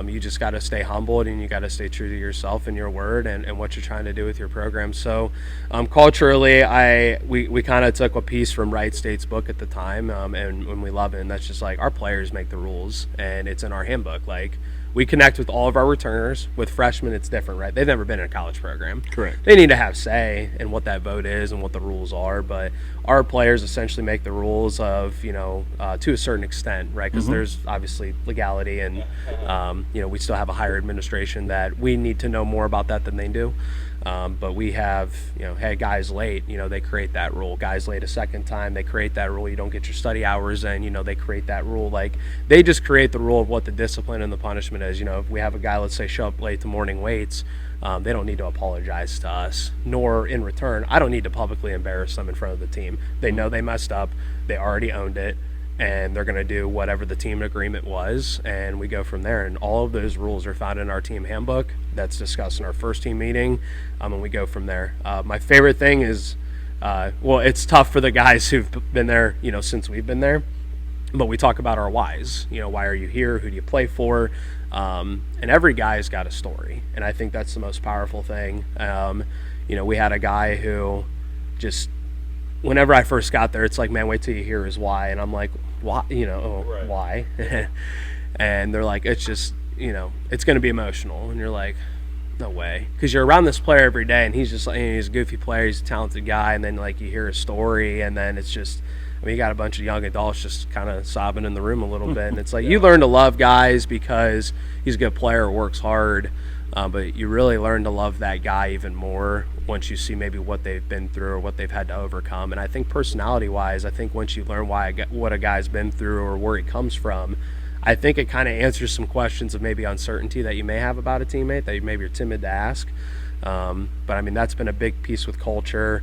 you just got to stay humbled, and you got to stay true to yourself and your word and what you're trying to do with your program. So culturally, we kind of took a piece from Wright State's book at the time, and we love it. And that's just like, our players make the rules, and it's in our handbook. Like, we connect with all of our returners. With freshmen, it's different, right? They've never been in a college program. Correct. They need to have say in what that vote is and what the rules are. But our players essentially make the rules of, to a certain extent, right? Because there's obviously legality, and, we still have a higher administration that we need to know more about that than they do. But we have, hey, guys late, they create that rule. Guys late a second time, they create that rule. You don't get your study hours in, they create that rule. Like, they just create the rule of what the discipline and the punishment is. If we have a guy, let's say, show up late to morning weights, they don't need to apologize to us, nor in return, I don't need to publicly embarrass them in front of the team. They know they messed up. They already owned it. And they're going to do whatever the team agreement was, and we go from there. And all of those rules are found in our team handbook that's discussed in our first team meeting, and we go from there. My favorite thing is, it's tough for the guys who've been there, since we've been there, but we talk about our whys. Why are you here? Who do you play for? And every guy's got a story, and I think that's the most powerful thing. We had a guy who just, whenever I first got there, it's like, man, wait till you hear his why. And I'm like, why? Right. Why? And they're like, it's just, it's going to be emotional. And you're like, no way. Because you're around this player every day, and he's just like, he's a goofy player, he's a talented guy. And then, like, you hear his story, and then it's just, you got a bunch of young adults just kind of sobbing in the room a little bit. And it's like, you learn to love guys because he's a good player, works hard. But you really learn to love that guy even more once you see maybe what they've been through or what they've had to overcome. And I think personality-wise, I think once you learn what a guy's been through or where he comes from, I think it kind of answers some questions of maybe uncertainty that you may have about a teammate that maybe you're timid to ask. But that's been a big piece with culture.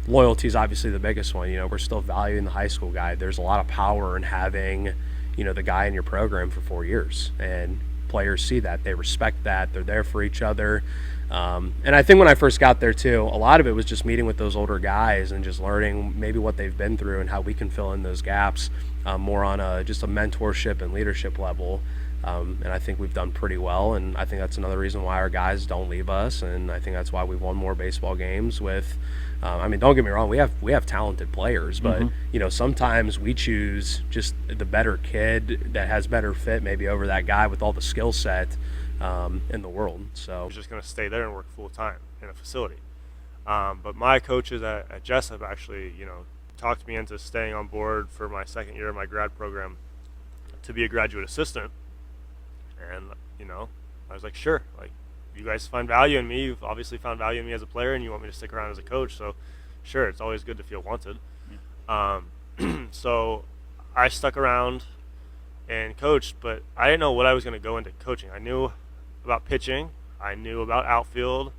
Loyalty is obviously the biggest one. We're still valuing the high school guy. There's a lot of power in having, the guy in your program for 4 years, and players see that, they respect that, they're there for each other. And I think when I first got there too, a lot of it was just meeting with those older guys and just learning maybe what they've been through and how we can fill in those gaps, more on just a mentorship and leadership level. And I think we've done pretty well, and I think that's another reason why our guys don't leave us, and I think that's why we've won more baseball games with, don't get me wrong, we have talented players, but sometimes we choose just the better kid that has better fit maybe over that guy with all the skill set in the world. So I was just going to stay there and work full time in a facility. But my coaches at Jessup actually, talked me into staying on board for my second year of my grad program to be a graduate assistant. And, I was like, sure, like, you guys find value in me. You've obviously found value in me as a player, and you want me to stick around as a coach. So, sure, it's always good to feel wanted. So I stuck around and coached, but I didn't know what I was going to go into coaching. I knew about pitching. I knew about outfield.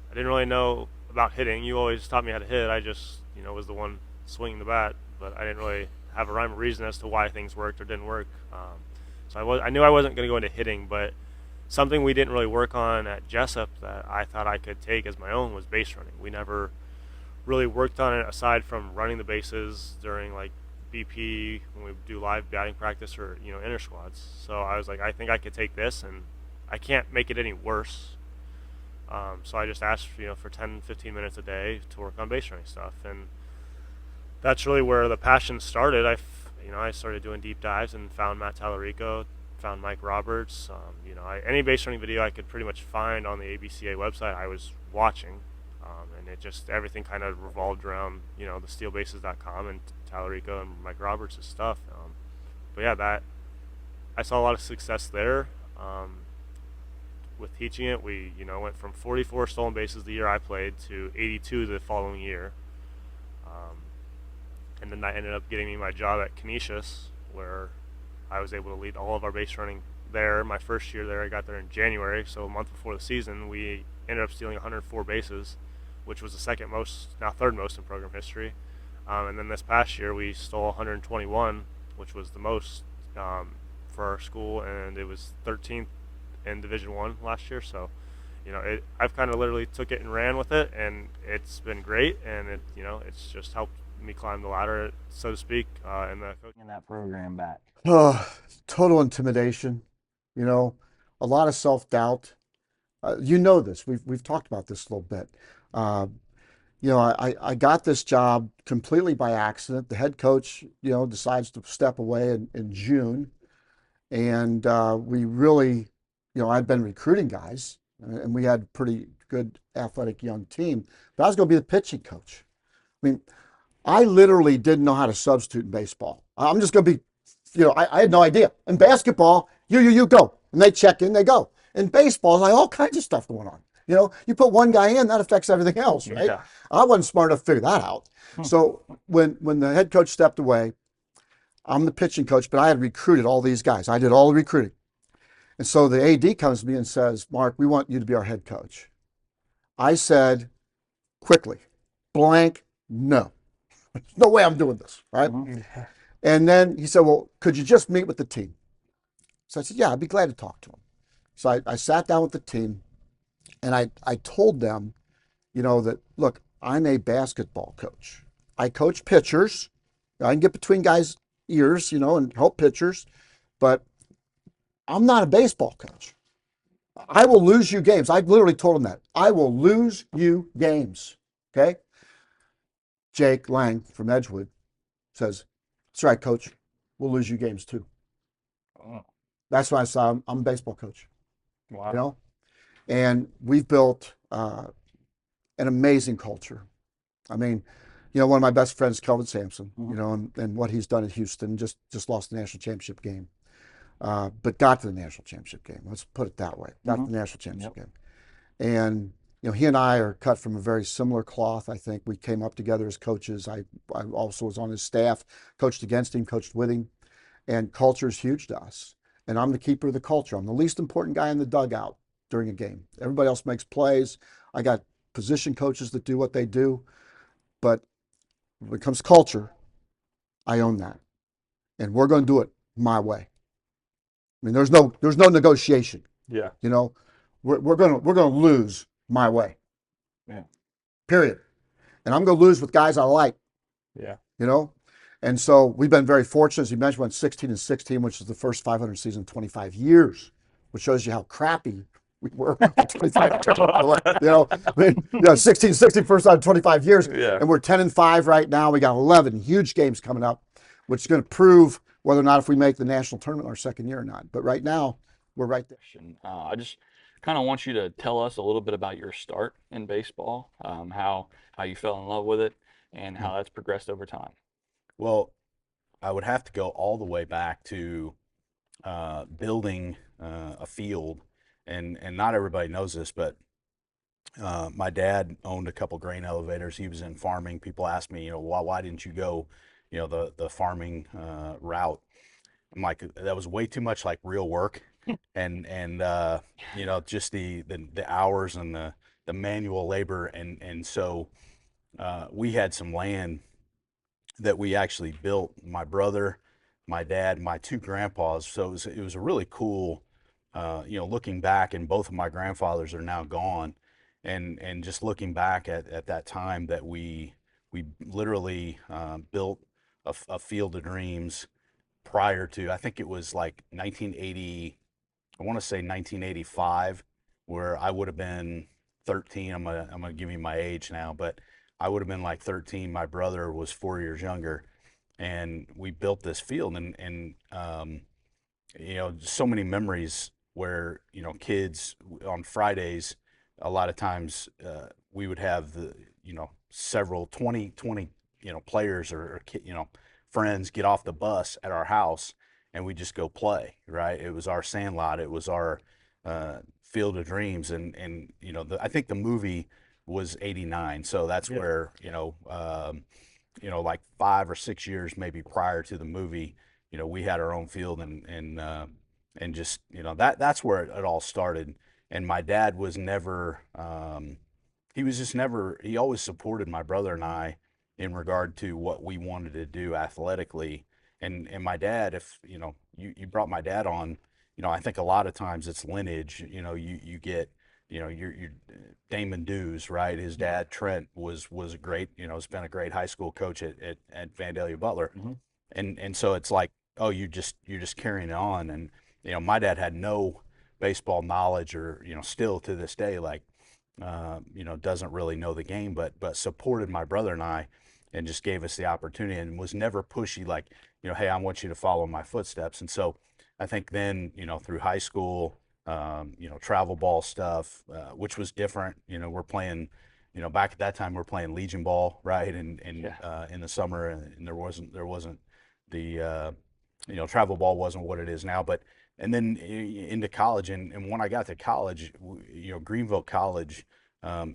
I didn't really know about hitting. You always taught me how to hit. I just, was the one swinging the bat, but I didn't really have a rhyme or reason as to why things worked or didn't work. So I knew I wasn't going to go into hitting, but something we didn't really work on at Jessup that I thought I could take as my own was base running. We never really worked on it aside from running the bases during like BP when we do live batting practice or inter squads. So I was like, I think I could take this, and I can't make it any worse. So I just asked for 10-15 minutes a day to work on base running stuff, and that's really where the passion started. I started doing deep dives and found Matt Tallarico, found Mike Roberts. Any base running video I could pretty much find on the ABCA website I was watching, and it just everything kind of revolved around the steelbases.com and Tallarico and Mike Roberts' stuff. But yeah, that I saw a lot of success there. With teaching it, we went from 44 stolen bases the year I played to 82 the following year. And then that ended up getting me my job at Canisius, where I was able to lead all of our base running there. My first year there, I got there in January, so a month before the season, we ended up stealing 104 bases, which was the second most, now third most in program history. And then this past year, we stole 121, which was the most for our school, and it was 13th in Division I last year. So I've kind of literally took it and ran with it, and it's been great, and it's just helped me climb the ladder, so to speak, in the coaching. In that program back. Total intimidation, you know, a lot of self-doubt. You know this. We've talked about this a little bit. I got this job completely by accident. The head coach, decides to step away in June. And we really, I'd been recruiting guys, and we had a pretty good athletic young team. But I was going to be the pitching coach. I mean, I literally didn't know how to substitute in baseball. I'm just going to be, I had no idea. In basketball, you go. And they check in, they go. In baseball, it's like all kinds of stuff going on. You put one guy in, that affects everything else, right? Yeah. I wasn't smart enough to figure that out. So when the head coach stepped away, I'm the pitching coach, but I had recruited all these guys. I did all the recruiting. And so the AD comes to me and says, Mark, we want you to be our head coach. I said quickly, blank, no. There's no way I'm doing this, right? And then he said, well, could you just meet with the team? So I said, yeah, I'd be glad to talk to him. So I sat down with the team, and I told them, that, look, I'm a basketball coach. I coach pitchers. I can get between guys' ears, and help pitchers, but I'm not a baseball coach. I will lose you games. I literally told him that. I will lose you games. Okay? Jake Lang from Edgewood says, that's right, coach. We'll lose you games too. Oh. That's why I saw I'm a baseball coach. Wow. And we've built an amazing culture. I mean, one of my best friends, Kelvin Sampson, and what he's done at Houston, just lost the national championship game. But got to the national championship game. Let's put it that way. Got to the national championship game. And, he and I are cut from a very similar cloth. I think we came up together as coaches. I also was on his staff, coached against him, coached with him. And culture is huge to us. And I'm the keeper of the culture. I'm the least important guy in the dugout during a game. Everybody else makes plays. I got position coaches that do what they do. But when it comes to culture, I own that. And we're going to do it my way. I mean, there's no negotiation. Yeah. We're gonna lose my way. Yeah. Period. And I'm gonna lose with guys I like. Yeah. And so we've been very fortunate. As you mentioned, went 16-16, which is the first 500 season in 25 years, which shows you how crappy we were. 25, 16-16 first time in 25 years. Yeah. And we're 10-5 right now. We got 11 huge games coming up, which is going to prove whether or not if we make the national tournament our second year or not. But right now, we're right there. I just kind of want you to tell us a little bit about your start in baseball, how you fell in love with it, and how that's progressed over time. Well, I would have to go all the way back to building a field, and not everybody knows this, but my dad owned a couple grain elevators. He was in farming. People ask me, why didn't you go, the farming route? I'm like, that was way too much like real work, and just the hours and the manual labor, and so we had some land that we actually built. My brother, my dad, my two grandpas. So it was a really cool, looking back, and both of my grandfathers are now gone, and just looking back at that time that we literally built a field of dreams prior to, I think it was like 1980, I want to say 1985, where I would have been 13. I'm gonna give you my age now, but I would have been like 13. My brother was 4 years younger, and we built this field, and so many memories where kids on Fridays, a lot of times we would have the several 20 players or friends get off the bus at our house, and we just go play. Right, it was our sandlot, it was our field of dreams, and I think the movie was 89, so that's where like 5 or 6 years maybe prior to the movie, we had our own field, and just that's where it all started. And my dad was never he always supported my brother and I in regard to what we wanted to do athletically. And my dad, if you brought my dad on, I think a lot of times it's lineage. You get your Damon Dews, right? His dad Trent was a great, has been a great high school coach at Vandalia Butler, and so it's like, oh, you're just carrying it on. And my dad had no baseball knowledge, or still to this day, like, doesn't really know the game, but supported my brother and I, and just gave us the opportunity, and was never pushy, like, hey, I want you to follow my footsteps. And so I think then, through high school, travel ball stuff, which was different. We're playing, back at that time we're playing Legion ball, right? And in the summer, and there wasn't the travel ball wasn't what it is now. But and then into college, and when I got to college, Greenville College,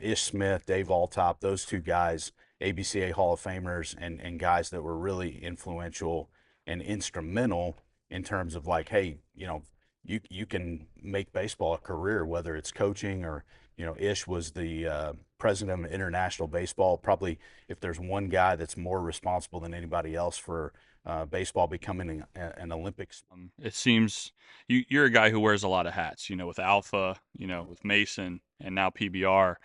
Ish Smith, Dave Altop, those two guys, ABCA Hall of Famers, and guys that were really influential and instrumental in terms of, like, hey, you can make baseball a career, whether it's coaching or, Ish was the president of international baseball. Probably, if there's one guy that's more responsible than anybody else for baseball becoming an Olympics. It seems you're a guy who wears a lot of hats, with Alpha, with Mason, and now PBR.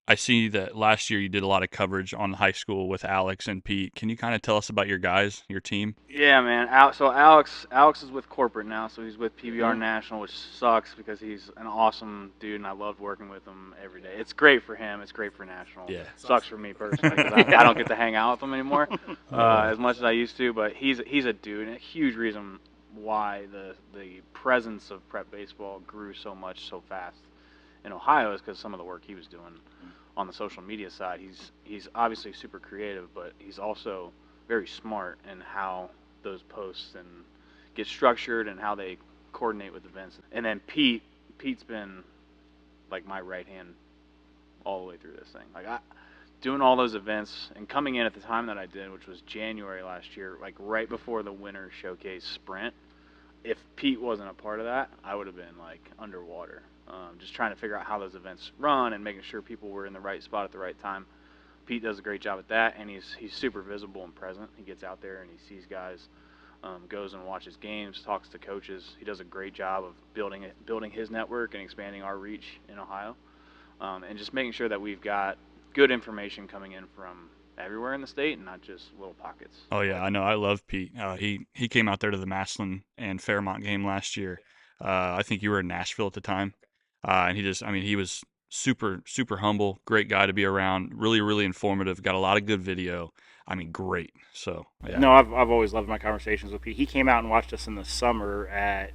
I see that last year you did a lot of coverage on high school with Alex and Pete. Can you kind of tell us about your guys, your team? Yeah, man. So Alex is with corporate now, so he's with PBR National, which sucks because he's an awesome dude, and I loved working with him every day. It's great for him. It's great for National. Yeah. Sucks for me personally because I don't get to hang out with him anymore as much as I used to. But he's a dude, and a huge reason why the presence of prep baseball grew so much so fast in Ohio is because some of the work he was doing on the social media side. He's obviously super creative, but he's also very smart in how those posts and get structured and how they coordinate with events. And then Pete's been like my right hand all the way through this thing. Like, doing all those events and coming in at the time that I did, which was January last year, like right before the winter showcase sprint. If Pete wasn't a part of that, I would have been like underwater. Just trying to figure out how those events run and making sure people were in the right spot at the right time. Pete does a great job at that, and he's super visible and present. He gets out there and he sees guys, goes and watches games, talks to coaches. He does a great job of building his network and expanding our reach in Ohio, and just making sure that we've got good information coming in from everywhere in the state and not just little pockets. Oh yeah, I know. I love Pete. He came out there to the Maslin and Fairmont game last year. I think you were in Nashville at the time, and he was super humble, great guy to be around. Really, really informative. Got a lot of good video. I mean, great. So yeah. No, I've always loved my conversations with Pete. He came out and watched us in the summer at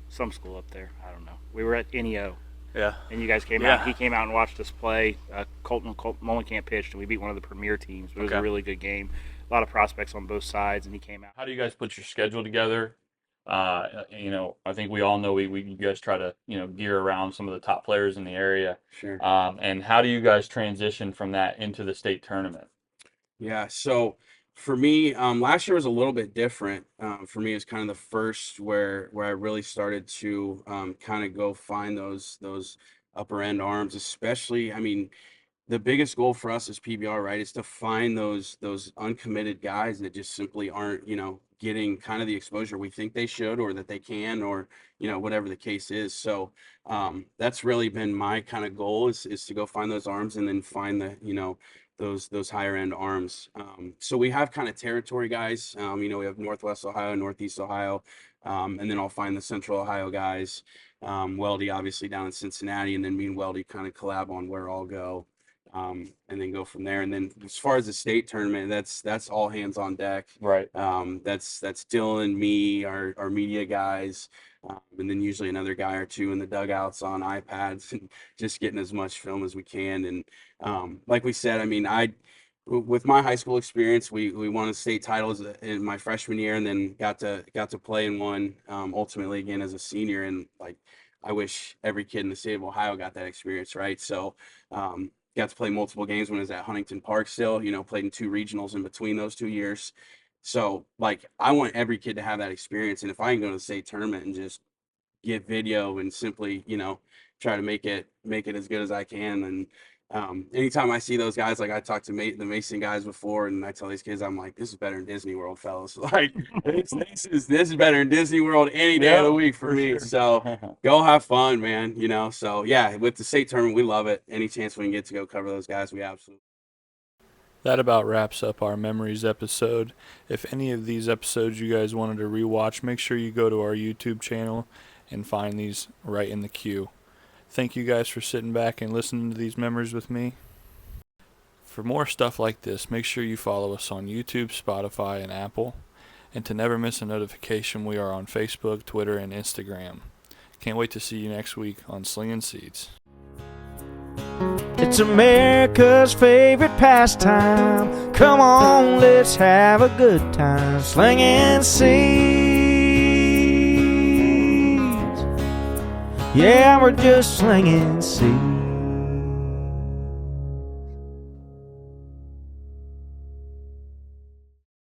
some school up there. I don't know. We were at NEO. Yeah. And you guys came out. He came out and watched us play. Colton Mullenkamp pitched, and we beat one of the premier teams. It was a really good game. A lot of prospects on both sides, and he came out. How do you guys put your schedule together? I think we all know you guys try to, gear around some of the top players in the area. Sure. And how do you guys transition from that into the state tournament? Yeah, so for me, last year was a little bit different. For me, it's kind of the first where I really started to kind of go find those upper end arms, especially. I mean, the biggest goal for us as PBR, right, is to find those uncommitted guys that just simply aren't, getting kind of the exposure we think they should, or that they can, or whatever the case is. So that's really been my kind of goal is to go find those arms and then find the those higher end arms. So we have kind of territory guys. We have Northwest Ohio, Northeast Ohio, and then I'll find the Central Ohio guys. Weldy obviously down in Cincinnati, and then me and Weldy kind of collab on where I'll go. And then go from there. And then as far as the state tournament, that's all hands on deck. Right. That's Dylan, me, our media guys, and then usually another guy or two in the dugouts on iPads and just getting as much film as we can. And like we said, I mean, with my high school experience, we won state titles in my freshman year, and then got to play in one ultimately again as a senior. And like, I wish every kid in the state of Ohio got that experience, right? So got to play multiple games when I was at Huntington Park still, played in 2 regionals in between those 2 years. So like, I want every kid to have that experience. And if I can go to the state tournament and just get video and simply, try to make it as good as I can, then Anytime I see those guys, like I talked to the Mason guys before, and I tell these kids, I'm like, this is better than Disney World, fellas. Like this is better than Disney World any day of the week for me. Sure. So go have fun, man. You know. So yeah, with the state tournament, we love it. Any chance we can get to go cover those guys, we absolutely. That about wraps up our memories episode. If any of these episodes you guys wanted to rewatch, make sure you go to our YouTube channel and find these right in the queue. Thank you guys for sitting back and listening to these memories with me. For more stuff like this, make sure you follow us on YouTube, Spotify, and Apple. And to never miss a notification, we are on Facebook, Twitter, and Instagram. Can't wait to see you next week on Slingin' Seeds. It's America's favorite pastime. Come on, let's have a good time. Slingin' seeds. Yeah, we're just slinging seeds.